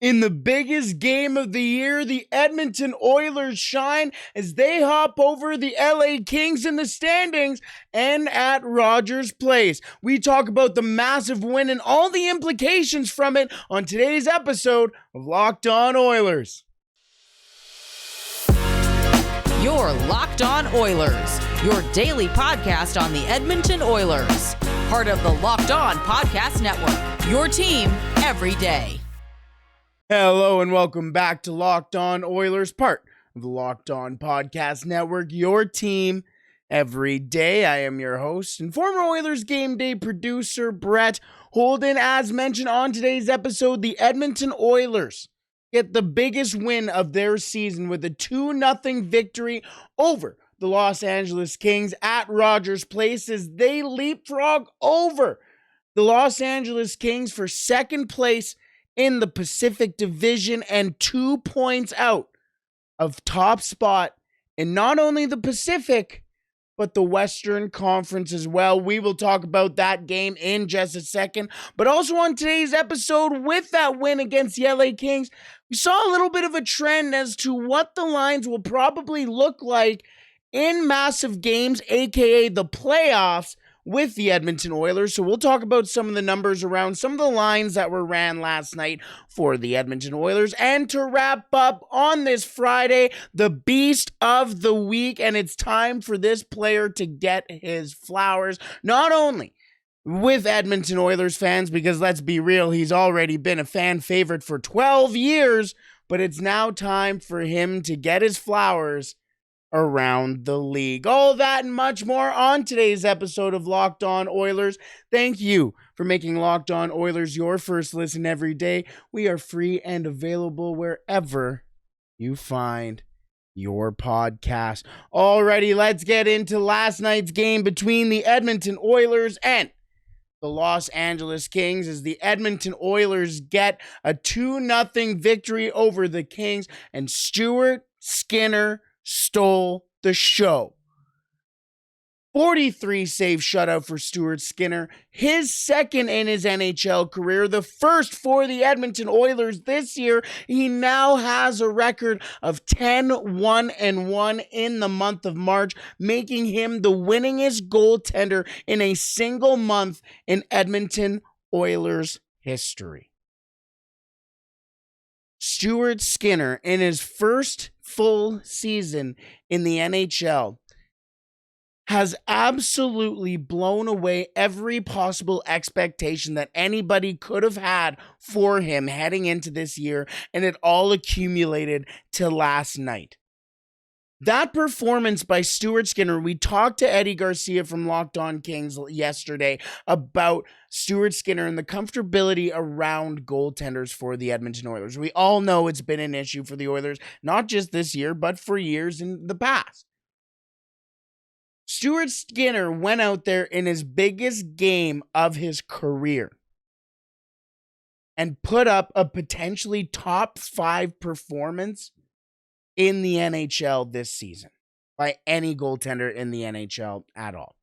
In the biggest game of the year, the Edmonton Oilers shine as they hop over the LA Kings in the standings and at Rogers Place. We talk about the massive win and all the implications from it on today's episode of Locked On Oilers. You're Locked On Oilers, your daily podcast on the Edmonton Oilers. Part of the Locked On Podcast Network, your team every day. Hello and welcome back to Locked On Oilers, part of the Locked On Podcast Network, your team every day. I am your host and former Oilers game day producer, Brett Holden. As mentioned on today's episode, the Edmonton Oilers get the biggest win of their season with a 2-0 victory over the Los Angeles Kings at Rogers Place as they leapfrog over the Los Angeles Kings for second place in the Pacific Division and 2 points out of top spot in not only the Pacific, but the Western Conference as well. We will talk about that game in just a second. But also on today's episode, with that win against the LA Kings, we saw a little bit of a trend as to what the lines will probably look like in massive games, aka the playoffs, with the Edmonton Oilers. So we'll talk about some of the numbers around some of the lines that were ran last night for the Edmonton Oilers. And to wrap up on this Friday, the beast of the week, and it's time for this player to get his flowers, not only with Edmonton Oilers fans, because let's be real, he's already been a fan favorite for 12 years, but it's now time for him to get his flowers around the league. All that and much more on today's episode of Locked On Oilers. Thank you for making Locked On Oilers your first listen every day. We are free and available wherever you find your podcast. Alrighty, let's get into last night's game between the Edmonton Oilers and the Los Angeles Kings as the Edmonton Oilers get a 2-0 victory over the Kings, and Stuart Skinner stole the show. 43 save shutout for Stuart Skinner, his second in his NHL career, the first for the Edmonton Oilers this year. He now has a record of 10-1-1 in the month of March, making him the winningest goaltender in a single month in Edmonton Oilers history. Stuart Skinner, in his first full season in the NHL, has absolutely blown away every possible expectation that anybody could have had for him heading into this year, and it all accumulated to last night. That performance by Stuart Skinner, we talked to Eddie Garcia from Locked On Kings yesterday about Stuart Skinner and the comfortability around goaltenders for the Edmonton Oilers. We all know it's been an issue for the Oilers, not just this year, but for years in the past. Stuart Skinner went out there in his biggest game of his career and put up a potentially top 5 performance in the NHL this season by any goaltender in the NHL at all.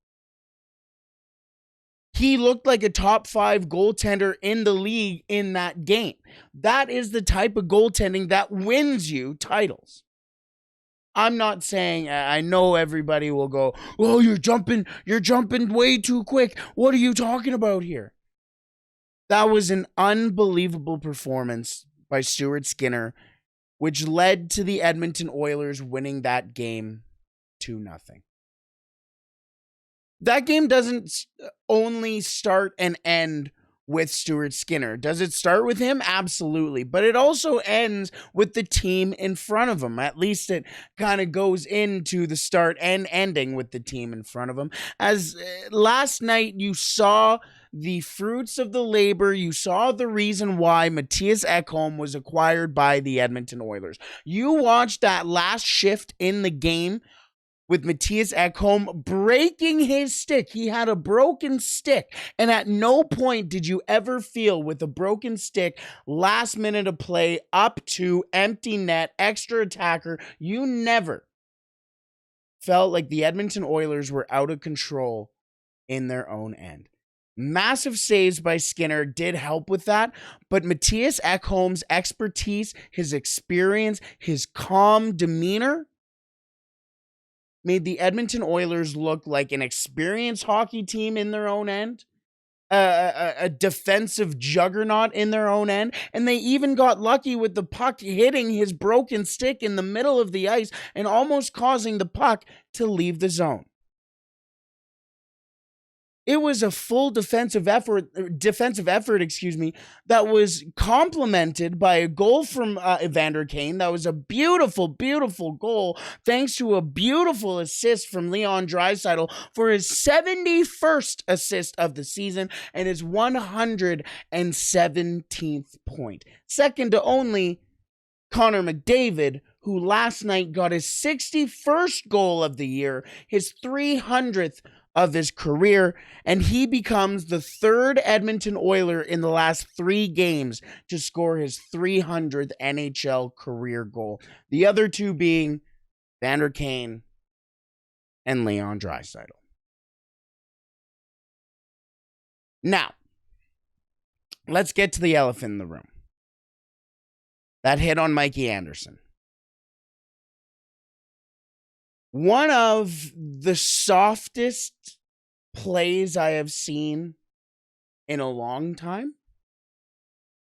He looked like a top 5 goaltender in the league in that game. That is the type of goaltending that wins you titles. I'm not saying, I know everybody will go, "Oh, you're jumping way too quick. What are you talking about here?" That was an unbelievable performance by Stuart Skinner, which led to the Edmonton Oilers winning that game 2-0. That game doesn't only start and end with Stuart Skinner. Does it start with him? Absolutely. But it also ends with the team in front of him. At least it kind of goes into the start and ending with the team in front of him. As last night you saw the fruits of the labor. You saw the reason why Mattias Ekholm was acquired by the Edmonton Oilers. You watched that last shift in the game with Mattias Ekholm breaking his stick. He had a broken stick, and at no point did you ever feel with a broken stick, last minute of play, up to empty net, extra attacker, you never felt like the Edmonton Oilers were out of control in their own end. Massive saves by Skinner did help with that, but Mattias Ekholm's expertise, his experience, his calm demeanor made the Edmonton Oilers look like an experienced hockey team in their own end, a defensive juggernaut in their own end, and they even got lucky with the puck hitting his broken stick in the middle of the ice and almost causing the puck to leave the zone. It was a full defensive effort, that was complemented by a goal from Evander Kane. That was a beautiful, beautiful goal, thanks to a beautiful assist from Leon Draisaitl for his 71st assist of the season and his 117th point. Second to only Connor McDavid, who last night got his 61st goal of the year, his 300th of his career, and he becomes the third Edmonton Oiler in the last 3 games to score his 300th NHL career goal. The other two being Vander Kane and Leon Draisaitl. Now, let's get to the elephant in the room. That hit on Mikey Anderson. One of the softest plays I have seen in a long time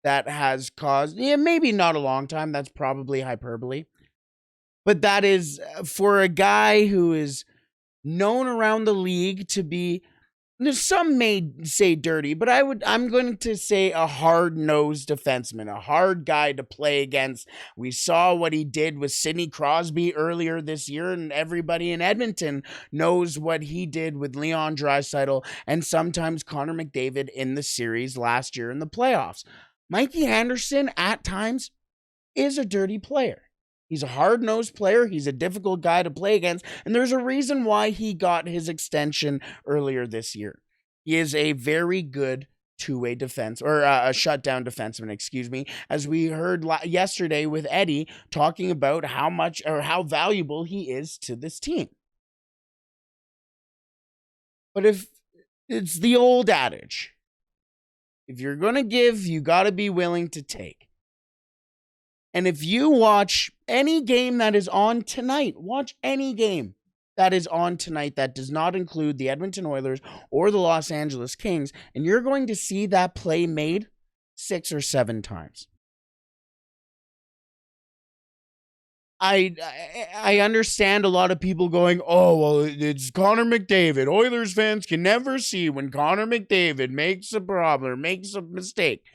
that has caused, maybe not a long time, that's probably hyperbole, but that is for a guy who is known around the league to be, some may say dirty, but I'm going to say a hard-nosed defenseman, a hard guy to play against. We saw what he did with Sidney Crosby earlier this year, and everybody in Edmonton knows what he did with Leon Draisaitl and sometimes Connor McDavid in the series last year in the playoffs. Mikey Anderson, at times, is a dirty player. He's a hard-nosed player. He's a difficult guy to play against, and there's a reason why he got his extension earlier this year. He is a very good two-way defense, or a shutdown defenseman, as we heard yesterday with Eddie talking about how much or how valuable he is to this team. But if it's the old adage, if you're going to give, you got to be willing to take. And if you watch any game that is on tonight, watch any game that is on tonight that does not include the Edmonton Oilers or the Los Angeles Kings, and you're going to see that play made 6 or 7 times. I understand a lot of people going, oh, well, it's Connor McDavid. Oilers fans can never see when Connor McDavid makes a problem or makes a mistake.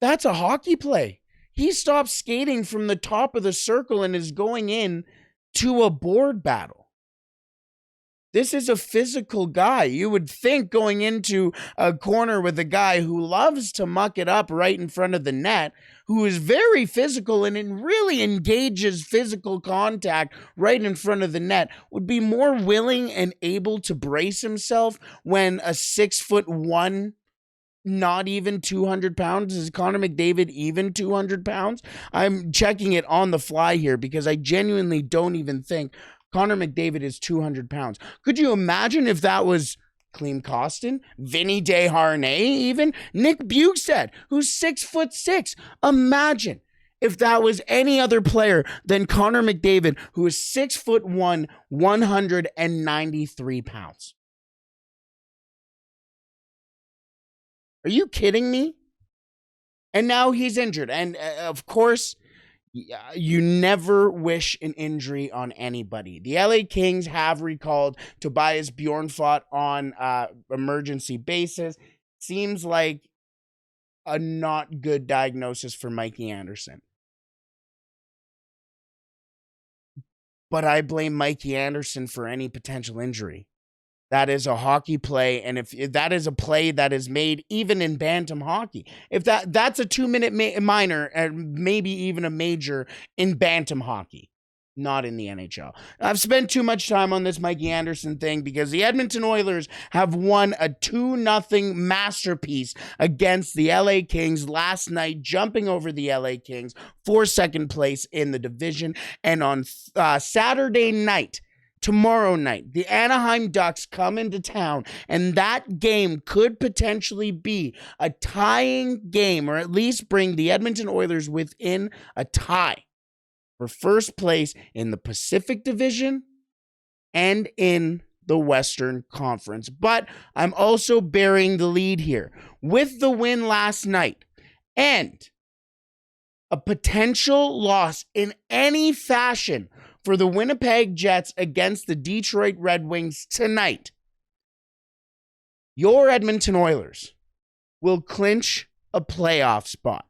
That's a hockey play. He stops skating from the top of the circle and is going in to a board battle. This is a physical guy. You would think going into a corner with a guy who loves to muck it up right in front of the net, who is very physical and it really engages physical contact right in front of the net, would be more willing and able to brace himself when a 6'1", not even 200 pounds. Is Connor McDavid even 200 pounds? I'm checking it on the fly here because I genuinely don't even think Connor McDavid is 200 pounds. Could you imagine if that was Klim Kostin, Vinny Desharnais, even Nick Bukestad, who's 6'6"? Imagine if that was any other player than Connor McDavid, who is 6'1", 193 pounds. Are you kidding me? And now he's injured. And of course, you never wish an injury on anybody. The LA Kings have recalled Tobias Bjornfot on emergency basis. Seems like a not good diagnosis for Mikey Anderson. But I blame Mikey Anderson for any potential injury. That is a hockey play, and if that is a play that is made even in bantam hockey, if that's a 2-minute minor and maybe even a major in bantam hockey, not in the NHL. I've spent too much time on this Mikey Anderson thing because the Edmonton Oilers have won a 2-0 masterpiece against the LA Kings last night, jumping over the LA Kings for second place in the division. And on Saturday night, tomorrow night, the Anaheim Ducks come into town, and that game could potentially be a tying game, or at least bring the Edmonton Oilers within a tie for first place in the Pacific Division and in the Western Conference. But I'm also bearing the lead here. With the win last night and a potential loss in any fashion for the Winnipeg Jets against the Detroit Red Wings tonight, your Edmonton Oilers will clinch a playoff spot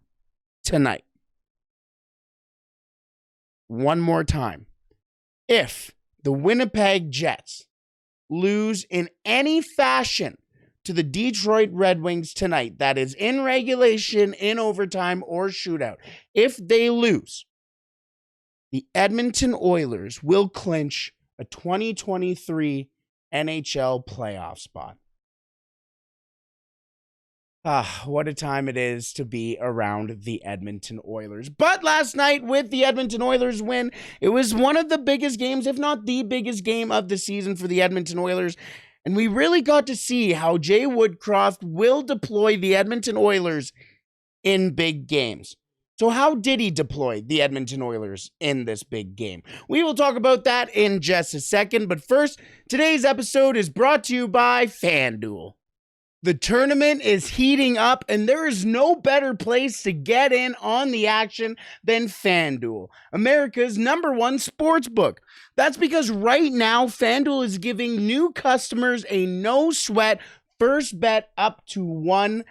tonight. One more time. If the Winnipeg Jets lose in any fashion to the Detroit Red Wings tonight, that is in regulation, in overtime, or shootout, if they lose, the Edmonton Oilers will clinch a 2023 NHL playoff spot. What a time it is to be around the Edmonton Oilers. But last night, with the Edmonton Oilers win, it was one of the biggest games, if not the biggest game of the season for the Edmonton Oilers. And we really got to see how Jay Woodcroft will deploy the Edmonton Oilers in big games. So how did he deploy the Edmonton Oilers in this big game? We will talk about that in just a second. But first, today's episode is brought to you by FanDuel. The tournament is heating up, and there is no better place to get in on the action than FanDuel, America's #1 sportsbook. That's because right now, FanDuel is giving new customers a no-sweat first bet up to $1,000.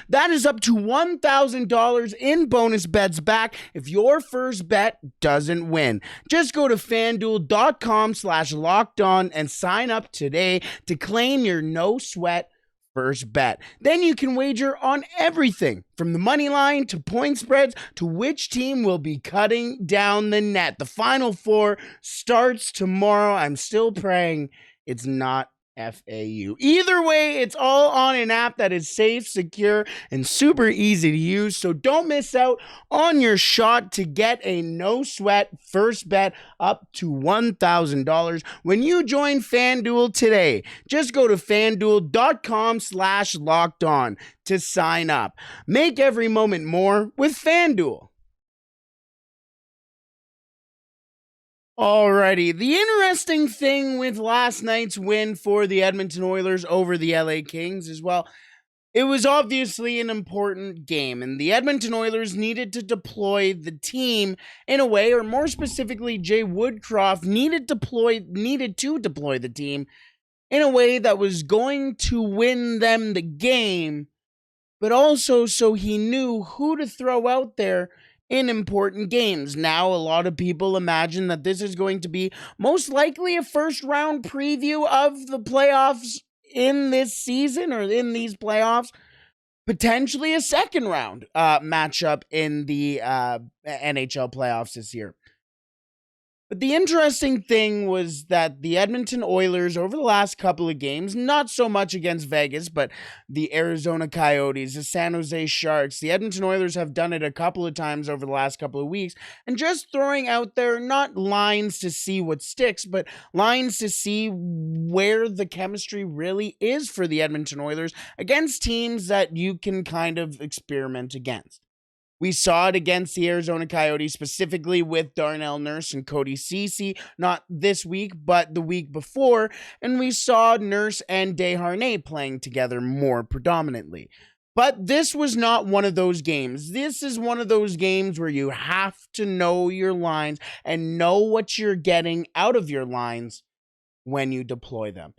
That is up to $1,000 in bonus bets back if your first bet doesn't win. Just go to FanDuel.com/lockedon and sign up today to claim your no sweat first bet. Then you can wager on everything from the money line to point spreads to which team will be cutting down the net. The Final Four starts tomorrow. I'm still praying it's not FAU. Either way, it's all on an app that is safe, secure, and super easy to use. So don't miss out on your shot to get a no-sweat first bet up to $1,000 when you join FanDuel today. Just go to FanDuel.com/lockedon to sign up. Make every moment more with FanDuel. Alrighty, the interesting thing with last night's win for the Edmonton Oilers over the LA Kings is, well, it was obviously an important game, and the Edmonton Oilers needed to deploy the team in a way, or more specifically, Jay Woodcroft needed to deploy the team in a way that was going to win them the game, but also so he knew who to throw out there in important games. Now, a lot of people imagine that this is going to be most likely a first round preview of the playoffs in this season, or in these playoffs, potentially a second round matchup in the NHL playoffs this year. But the interesting thing was that the Edmonton Oilers, over the last couple of games, not so much against Vegas, but the Arizona Coyotes, the San Jose Sharks, the Edmonton Oilers have done it a couple of times over the last couple of weeks, and just throwing out there not lines to see what sticks, but lines to see where the chemistry really is for the Edmonton Oilers against teams that you can kind of experiment against. We saw it against the Arizona Coyotes, specifically with Darnell Nurse and Cody Ceci, not this week, but the week before, and we saw Nurse and Desharnais playing together more predominantly. But this was not one of those games. This is one of those games where you have to know your lines and know what you're getting out of your lines when you deploy them.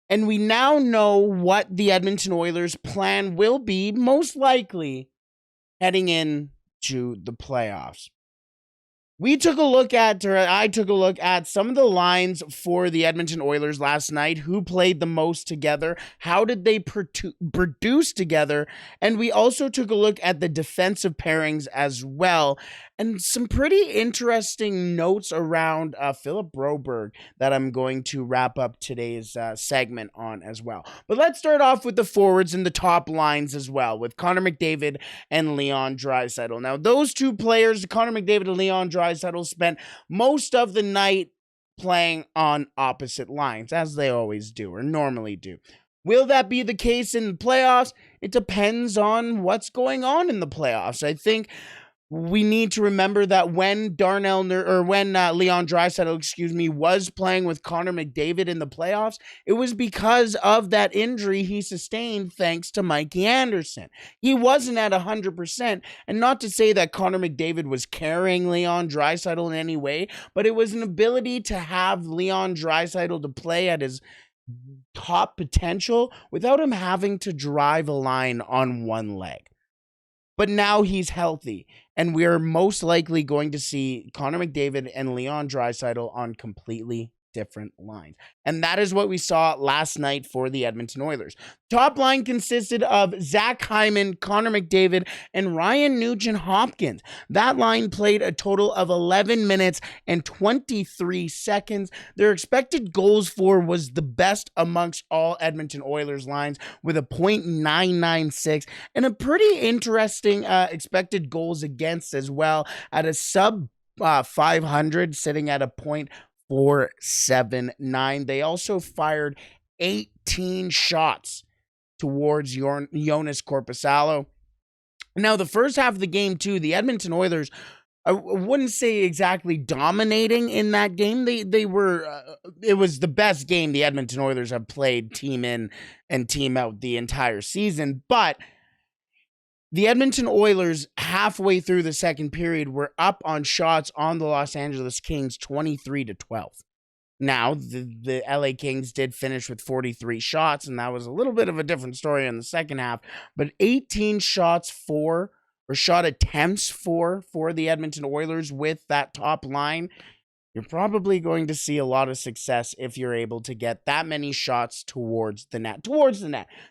And we now know what the Edmonton Oilers' plan will be, most likely, heading in to the playoffs. I took a look at some of the lines for the Edmonton Oilers last night. Who played the most together? How did they produce together? And we also took a look at the defensive pairings as well. And some pretty interesting notes around Philip Broberg that I'm going to wrap up today's segment on as well. But let's start off with the forwards and the top lines as well, with Connor McDavid and Leon Draisaitl. Now, those two players, Connor McDavid and Leon Draisaitl, spent most of the night playing on opposite lines, as they always do or normally do. Will that be the case in the playoffs? It depends on what's going on in the playoffs. I think we need to remember that when Leon Draisaitl, was playing with Connor McDavid in the playoffs, it was because of that injury he sustained thanks to Mikey Anderson. He wasn't at 100%, and not to say that Connor McDavid was carrying Leon Draisaitl in any way, but it was an ability to have Leon Draisaitl to play at his top potential without him having to drive a line on one leg. But now he's healthy, and we're most likely going to see Connor McDavid and Leon Draisaitl on completely different lines. And that is what we saw last night for the Edmonton Oilers. Top line consisted of Zach Hyman, Connor McDavid, and Ryan Nugent-Hopkins. That line played a total of 11 minutes and 23 seconds. Their expected goals for was the best amongst all Edmonton Oilers lines with a .996 and a pretty interesting expected goals against as well at a sub 500, sitting at a .479. They also fired 18 shots towards Jonas Korpisalo. Now, the first half of the game, too, the Edmonton Oilers, I wouldn't say exactly dominating in that game. They were, it was the best game the Edmonton Oilers have played team in and team out the entire season, but the Edmonton Oilers, halfway through the second period, were up on shots on the Los Angeles Kings 23-12. Now, the LA Kings did finish with 43 shots, and that was a little bit of a different story in the second half, but 18 shot attempts for the Edmonton Oilers with that top line. You're probably going to see a lot of success if you're able to get that many shots towards the net.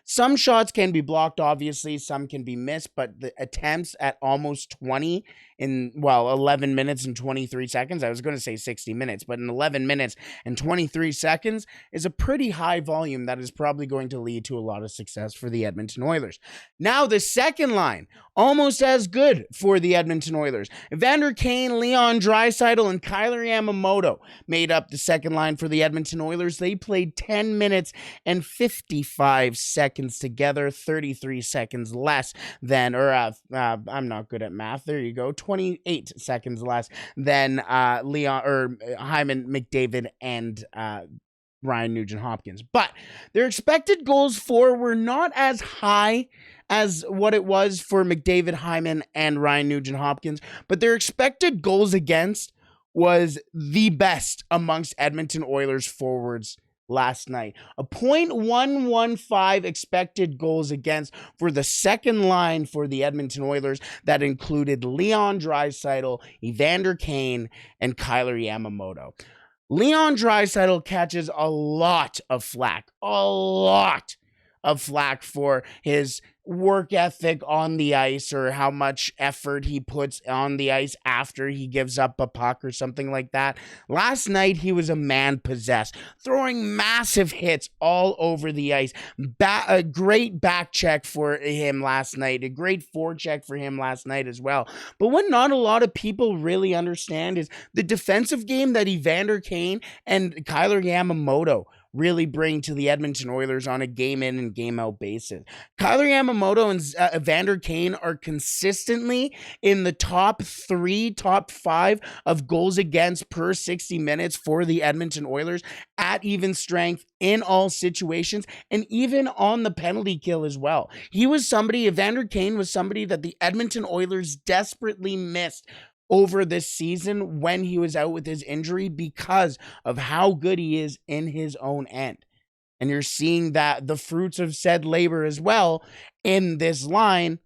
Some shots can be blocked, obviously. Some can be missed, but the attempts at almost 20 in, 11 minutes and 23 seconds. I was going to say 60 minutes, but in 11 minutes and 23 seconds is a pretty high volume that is probably going to lead to a lot of success for the Edmonton Oilers. Now, the second line, almost as good for the Edmonton Oilers. Evander Kane, Leon Draisaitl, and Kyler Yamamoto made up the second line for the Edmonton Oilers. They played 10 minutes and 55 seconds together, 33 seconds less than, I'm not good at math. There you go. 28 seconds less than Hyman, McDavid, and Ryan Nugent-Hopkins. But their expected goals for were not as high as what it was for McDavid, Hyman, and Ryan Nugent-Hopkins, but their expected goals against was the best amongst Edmonton Oilers forwards last night. A .115 expected goals against for the second line for the Edmonton Oilers that included Leon Draisaitl, Evander Kane, and Kyler Yamamoto. Leon Draisaitl catches a lot of flack for his work ethic on the ice or how much effort he puts on the ice after he gives up a puck or something like that. Last night, he was a man possessed, throwing massive hits all over the ice. A great back check for him last night, a great forecheck for him last night as well. But what not a lot of people really understand is the defensive game that Evander Kane and Kyler Yamamoto really bring to the Edmonton Oilers on a game in and game out basis. Kyler Yamamoto and Evander Kane are consistently in the top 5 of goals against per 60 minutes for the Edmonton Oilers at even strength in all situations and even on the penalty kill as well. Evander Kane was somebody that the Edmonton Oilers desperately missed over this season when he was out with his injury because of how good he is in his own end. And you're seeing that the fruits of said labor as well in this line.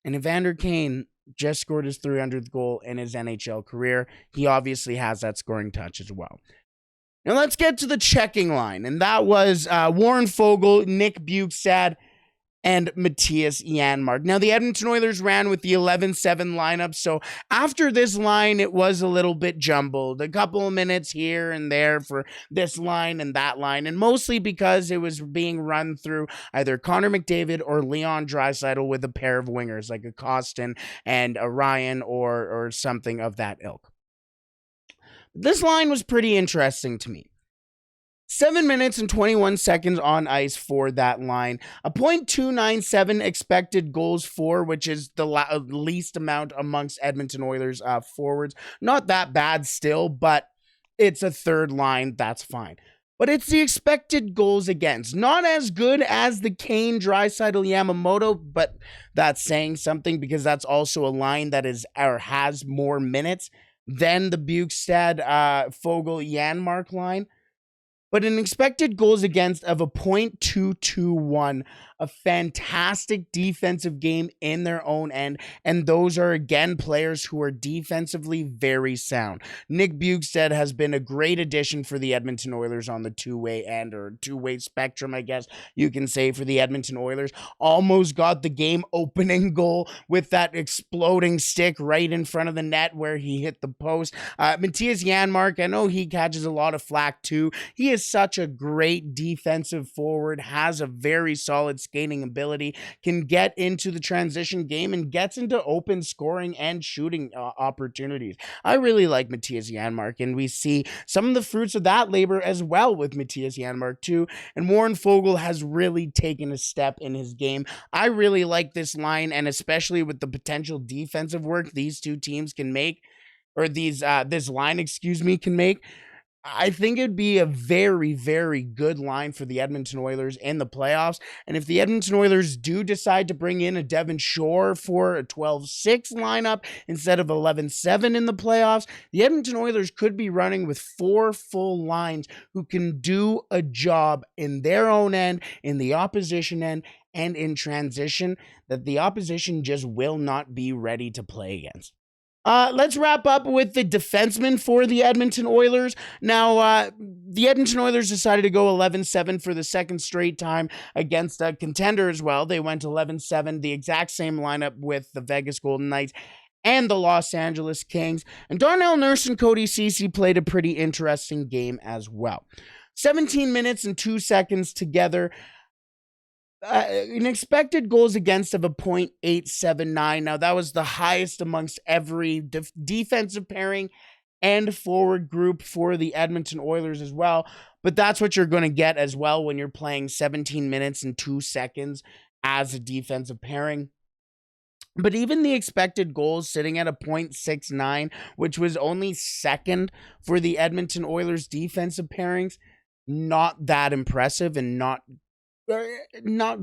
And Evander Kane just scored his 300th goal in his NHL career. He obviously has that scoring touch as well. Now let's get to the checking line. And that was Warren Foegele, Nick Bjugstad, and Matthias Janmark. Now, the Edmonton Oilers ran with the 11-7 lineup, so after this line, it was a little bit jumbled. A couple of minutes here and there for this line and that line, and mostly because it was being run through either Connor McDavid or Leon Draisaitl with a pair of wingers, like a Costin and a Ryan or something of that ilk. This line was pretty interesting to me. 7 minutes and 21 seconds on ice for that line. A .297 expected goals for, which is the least amount amongst Edmonton Oilers forwards. Not that bad still, but it's a third line. That's fine. But it's the expected goals against. Not as good as the Kane, Draisaitl, Yamamoto, but that's saying something because that's also a line that is or has more minutes than the Bukestad, Foegele, Janmark line. But an expected goals against of a .221, a fantastic defensive game in their own end, and those are, again, players who are defensively very sound. Nick Bukestad has been a great addition for the Edmonton Oilers on the two-way end, or two-way spectrum, I guess you can say, for the Edmonton Oilers. Almost got the game-opening goal with that exploding stick right in front of the net where he hit the post. Matthias Janmark, I know he catches a lot of flack too. He is such a great defensive forward, has a very solid skating ability, can get into the transition game and gets into open scoring and shooting opportunities. I really like Matthias Janmark, and we see some of the fruits of that labor as well with Matthias Janmark too. And Warren Foegele has really taken a step in his game. I really like this line, and especially with the potential defensive work these two teams can make, or this line, can make. I think it'd be a very, very good line for the Edmonton Oilers in the playoffs. And if the Edmonton Oilers do decide to bring in a Devon Shore for a 12-6 lineup instead of 11-7 in the playoffs, the Edmonton Oilers could be running with 4 full lines who can do a job in their own end, in the opposition end, and in transition that the opposition just will not be ready to play against. Let's wrap up with the defenseman for the Edmonton Oilers. Now, the Edmonton Oilers decided to go 11-7 for the second straight time against a contender as well. They went 11-7, the exact same lineup with the Vegas Golden Knights and the Los Angeles Kings. And Darnell Nurse and Cody Ceci played a pretty interesting game as well. 17 minutes and 2 seconds together. An expected goals against of a .879. Now, that was the highest amongst every defensive pairing and forward group for the Edmonton Oilers as well. But that's what you're going to get as well when you're playing 17 minutes and 2 seconds as a defensive pairing. But even the expected goals sitting at a .69, which was only second for the Edmonton Oilers defensive pairings, not that impressive and not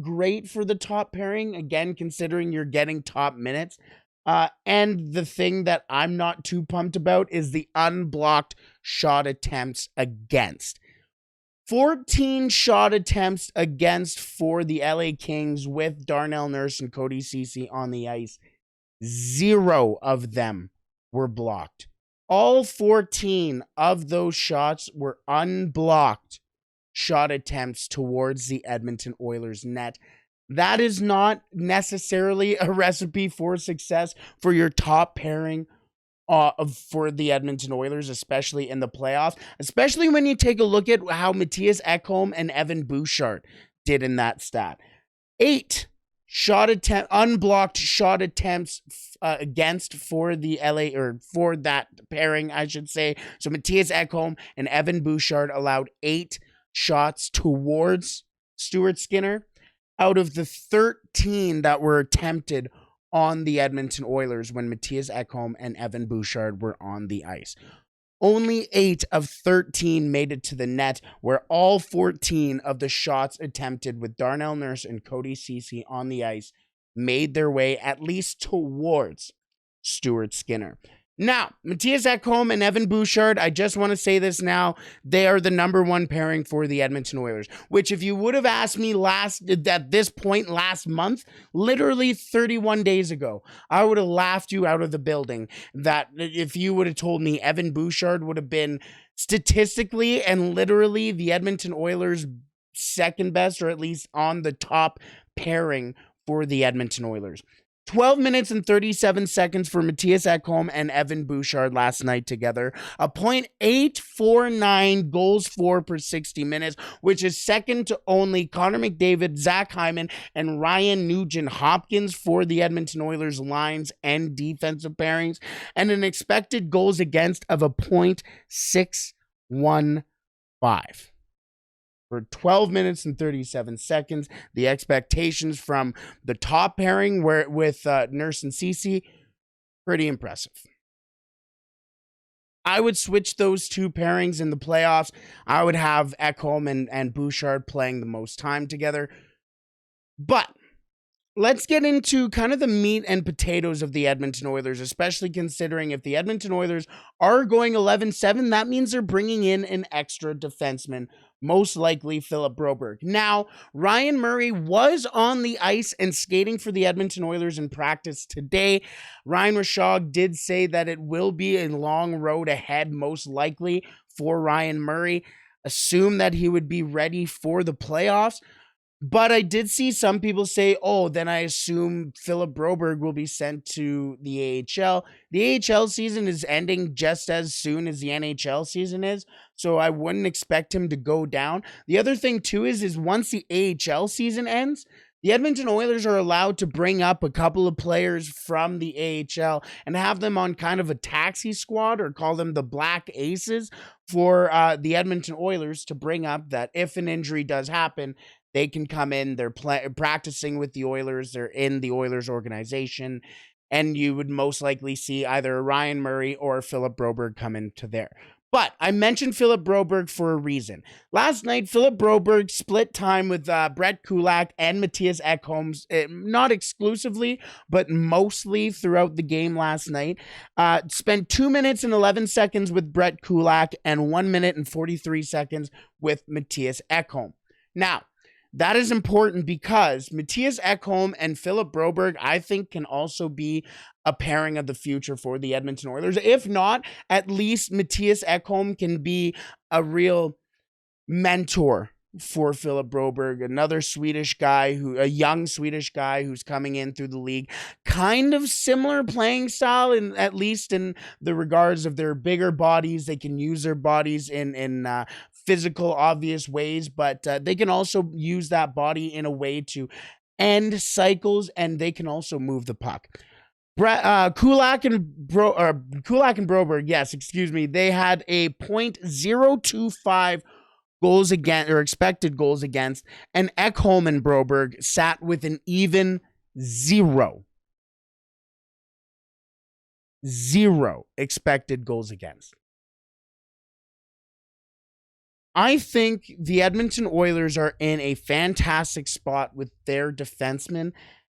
great for the top pairing, again, considering you're getting top minutes. And the thing that I'm not too pumped about is the unblocked shot attempts against. 14 shot attempts against for the LA Kings with Darnell Nurse and Cody Ceci on the ice. 0 of them were blocked. All 14 of those shots were unblocked shot attempts towards the Edmonton Oilers net. That is not necessarily a recipe for success for your top pairing for the Edmonton Oilers, especially in the playoffs, especially when you take a look at how Matthias Ekholm and Evan Bouchard did in that stat. 8 unblocked shot attempts against for the LA, or for that pairing, I should say. So Matthias Ekholm and Evan Bouchard allowed 8 shots towards Stuart Skinner out of the 13 that were attempted on the Edmonton Oilers when Matthias Ekholm and Evan Bouchard were on the ice. Only 8 of 13 made it to the net, where all 14 of the shots attempted with Darnell Nurse and Cody Ceci on the ice made their way at least towards Stuart Skinner. Now, Matthias Ekholm and Evan Bouchard, I just want to say this now, they are the number 1 pairing for the Edmonton Oilers, which if you would have asked me at this point last month, literally 31 days ago, I would have laughed you out of the building. That if you would have told me Evan Bouchard would have been statistically and literally the Edmonton Oilers' second best, or at least on the top pairing for the Edmonton Oilers. 12 minutes and 37 seconds for Matthias Ekholm and Evan Bouchard last night together. A .849 goals for per 60 minutes, which is second to only Connor McDavid, Zach Hyman, and Ryan Nugent-Hopkins for the Edmonton Oilers lines and defensive pairings, and an expected goals against of a .615. For 12 minutes and 37 seconds, the expectations from the top pairing with Nurse and Cece, pretty impressive. I would switch those two pairings in the playoffs. I would have Ekholm and Bouchard playing the most time together. But let's get into kind of the meat and potatoes of the Edmonton Oilers, especially considering if the Edmonton Oilers are going 11-7, that means they're bringing in an extra defenseman, most likely Philip Broberg. Now, Ryan Murray was on the ice and skating for the Edmonton Oilers in practice today. Ryan Rishaug did say that it will be a long road ahead, most likely, for Ryan Murray. Assume that he would be ready for the playoffs. But I did see some people say, oh, then I assume Philip Broberg will be sent to the AHL. The AHL season is ending just as soon as the NHL season is, so I wouldn't expect him to go down. The other thing, too, is once the AHL season ends, the Edmonton Oilers are allowed to bring up a couple of players from the AHL and have them on kind of a taxi squad, or call them the Black Aces, for the Edmonton Oilers to bring up, that if an injury does happen, they can come in, they're practicing with the Oilers, they're in the Oilers organization, and you would most likely see either Ryan Murray or Philip Broberg come into there. But I mentioned Philip Broberg for a reason. Last night, Philip Broberg split time with Brett Kulak and Matthias Ekholm, not exclusively, but mostly throughout the game last night. Spent 2 minutes and 11 seconds with Brett Kulak and 1 minute and 43 seconds with Matthias Ekholm. Now, that is important because Matthias Ekholm and Philip Broberg, I think, can also be a pairing of the future for the Edmonton Oilers. If not, at least Matthias Ekholm can be a real mentor for Philip Broberg, another Swedish guy, a young Swedish guy who's coming in through the league. Kind of similar playing style, at least in the regards of their bigger bodies. They can use their bodies in physical, obvious ways, but they can also use that body in a way to end cycles, and they can also move the puck. Kulak and Broberg, yes, excuse me, they had a .025 goals against, or expected goals against, and Ekholm and Broberg sat with an even zero expected goals against. I think the Edmonton Oilers are in a fantastic spot with their defensemen,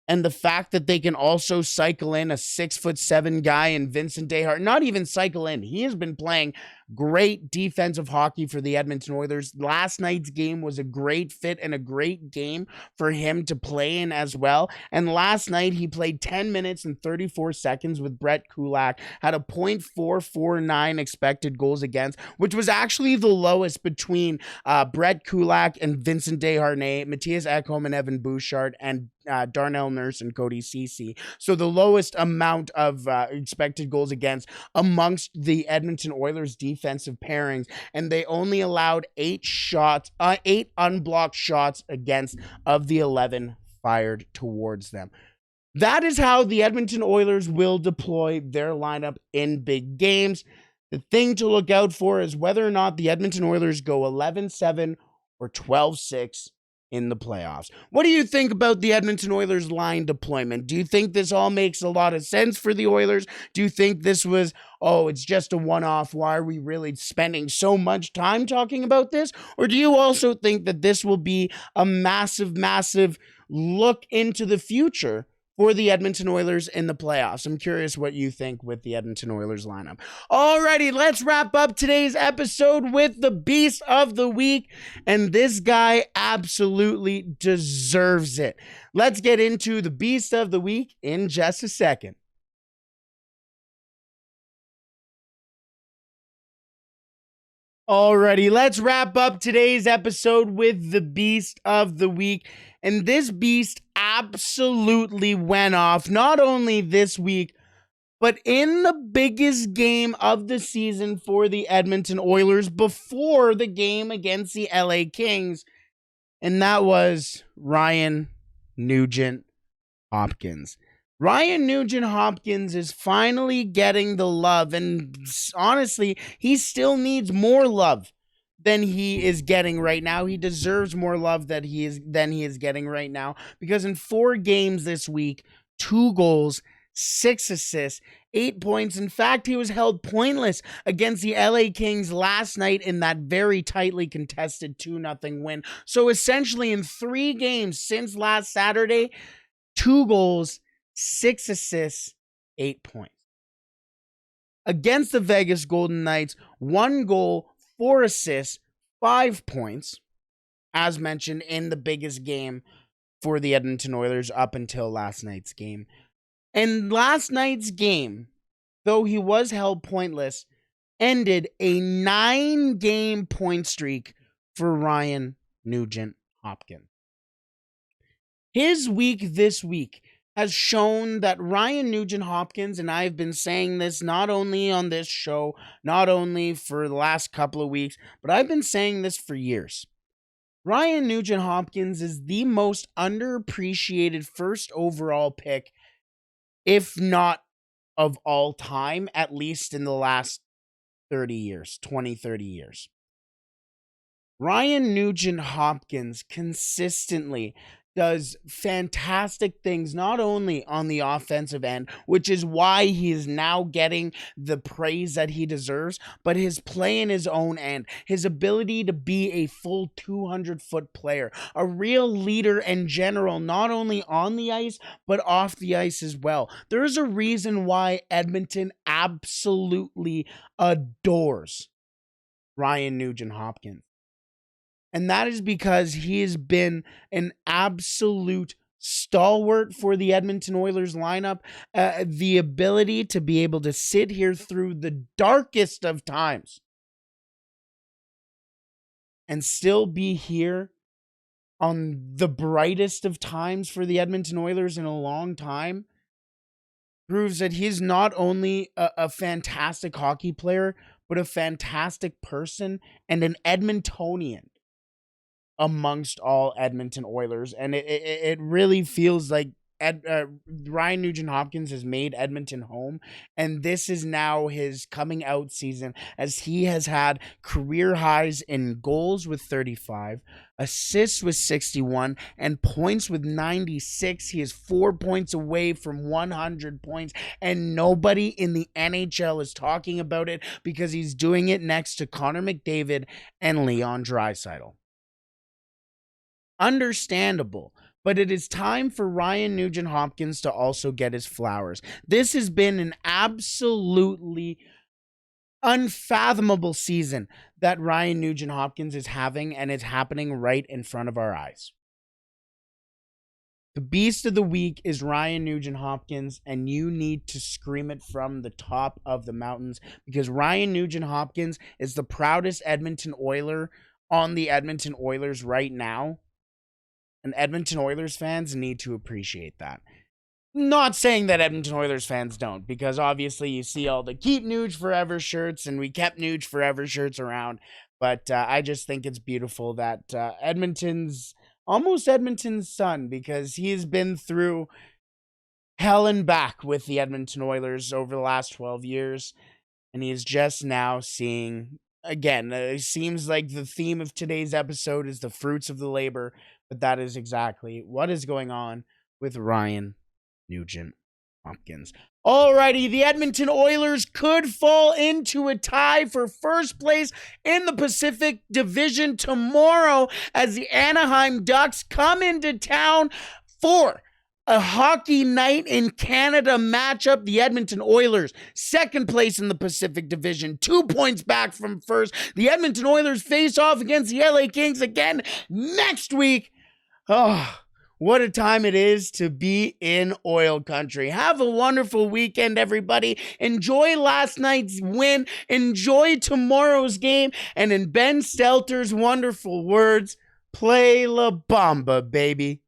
and the fact that they can also cycle in a 6'7" guy in Vincent Desharnais, not even cycle in, he has been playing great defensive hockey for the Edmonton Oilers. Last night's game was a great fit and a great game for him to play in as well. And last night he played 10 minutes and 34 seconds with Brett Kulak, had a .449 expected goals against, which was actually the lowest between Brett Kulak and Vincent Desharnais, Matthias Ekholm and Evan Bouchard, and Darnell Nurse and Cody Cece. So the lowest amount of expected goals against amongst the Edmonton Oilers defensive pairings, and they only allowed 8 unblocked shots against of the 11 fired towards them. That is how the Edmonton Oilers will deploy their lineup in big games. The thing to look out for is whether or not the Edmonton Oilers go 11-7 or 12-6 in the playoffs. What do you think about the Edmonton Oilers line deployment? Do you think this all makes a lot of sense for the Oilers? Do you think this was, it's just a one-off? Why are we really spending so much time talking about this? Or do you also think that this will be a massive, massive look into the future for the Edmonton Oilers in the playoffs? I'm curious what you think with the Edmonton Oilers lineup. Alrighty, let's wrap up today's episode with the Beast of the Week, and this guy absolutely deserves it. Let's get into the Beast of the Week in just a second. Alrighty, let's wrap up today's episode with the Beast of the Week. And this beast absolutely went off, not only this week, but in the biggest game of the season for the Edmonton Oilers before the game against the LA Kings. And that was Ryan Nugent-Hopkins. Ryan Nugent-Hopkins is finally getting the love, and honestly, he still needs more love than he is getting right now. He deserves more love than he is getting right now, because in 4 games this week, 2 goals, 6 assists, 8 points. In fact, he was held pointless against the LA Kings last night in that very tightly contested 2-0 win. So essentially in 3 games since last Saturday, 2 goals, 6 assists, 8 points. Against the Vegas Golden Knights, 1 goal, 4 assists, 5 points, as mentioned in the biggest game for the Edmonton Oilers up until last night's game. And last night's game, though he was held pointless, ended a 9-game point streak for Ryan Nugent-Hopkins. His week this week has shown that Ryan Nugent-Hopkins, and I've been saying this not only on this show, not only for the last couple of weeks, but I've been saying this for years. Ryan Nugent-Hopkins is the most underappreciated first overall pick, if not of all time, at least in the last 30 years, 20, 30 years. Ryan Nugent-Hopkins consistently does fantastic things, not only on the offensive end, which is why he is now getting the praise that he deserves, but his play in his own end, his ability to be a full 200-foot player, a real leader and general, not only on the ice, but off the ice as well. There's a reason why Edmonton absolutely adores Ryan Nugent-Hopkins. And that is because he has been an absolute stalwart for the Edmonton Oilers lineup. The ability to be able to sit here through the darkest of times and still be here on the brightest of times for the Edmonton Oilers in a long time proves that he's not only a fantastic hockey player, but a fantastic person and an Edmontonian amongst all Edmonton Oilers. And it really feels like Ryan Nugent-Hopkins has made Edmonton home, and this is now his coming out season, as he has had career highs in goals with 35, assists with 61, and points with 96. He is 4 points away from 100 points, and nobody in the NHL is talking about it because he's doing it next to Connor McDavid and Leon Draisaitl. Understandable, but it is time for Ryan Nugent-Hopkins to also get his flowers. This has been an absolutely unfathomable season that Ryan Nugent-Hopkins is having, and it's happening right in front of our eyes. The beast of the week is Ryan Nugent-Hopkins, and you need to scream it from the top of the mountains, because Ryan Nugent-Hopkins is the proudest Edmonton Oiler on the Edmonton Oilers right now. And Edmonton Oilers fans need to appreciate that. Not saying that Edmonton Oilers fans don't, because obviously you see all the Keep Nuge Forever shirts, and we kept Nuge Forever shirts around. But I just think it's beautiful that Edmonton's Edmonton's son, because he's been through hell and back with the Edmonton Oilers over the last 12 years. And he is just now seeing, again, it seems like the theme of today's episode is the fruits of the labor. But that is exactly what is going on with Ryan Nugent-Hopkins. Alrighty, the Edmonton Oilers could fall into a tie for first place in the Pacific Division tomorrow as the Anaheim Ducks come into town for a Hockey Night in Canada matchup. The Edmonton Oilers, second place in the Pacific Division, 2 points back from first. The Edmonton Oilers face off against the LA Kings again next week. Oh, What a time it is to be in oil country. Have a wonderful weekend, everybody. Enjoy last night's win. Enjoy tomorrow's game. And in Ben Stelter's wonderful words, play La Bamba, baby.